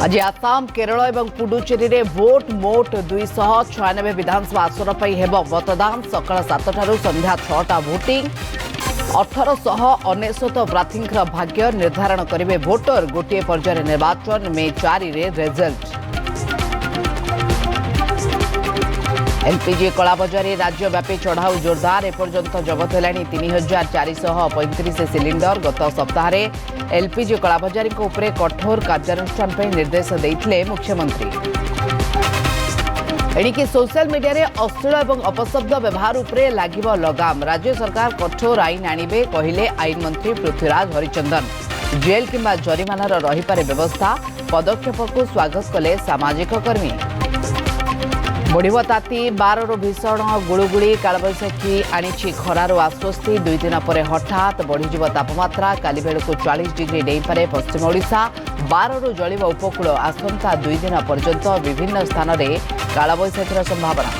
आज आसाम केरल और पुडुचेरी रे भोट मोट 296 विधानसभा आसन पर हेब मतदान सकाल 7 संध्या 6टा भोटिंग 1899 प्रार्थी भाग्य निर्धारण करेंगे भोटर गोटे पर्यायर निर्वाचन मे 4 रे रिजल्ट। एलपीजी कलाबजारी राज्यव्यापी चढ़ाऊ जोरदार एपर्यंत जबत है 3435 सिलिंडर। गत सप्ताह एलपीजी कलाबजारी कठोर कार्यानुष्ठान निर्देश देते मुख्यमंत्री। एणिकी सोशल मीडिया रे अश्लील और अपशब्द व्यवहार उपरे लागिब लगाम। राज्य सरकार कठोर आईन आनिबे कहिले आईन मंत्री पृथ्वीराज हरिचंदन। जेल किंबा जरिमानार रहीपारे व्यवस्था। पदक्षेप को स्वागत कले सामाजिक कर्मी। बढ़िब ताती 12 भीषण गुड़ुगुड़ी कालबैशाखी आनी खरार आश्वस्ति। 2 दिन पर हठात बढ़ीज तापमात्रा। काली बेलू 40 डिग्री डेईपारे पश्चिम ओडिशा। 12 जलिब उपकूल। आसंता 2 दिन पर्यंत विभिन्न स्थान में कालबैशाखीर संभावना।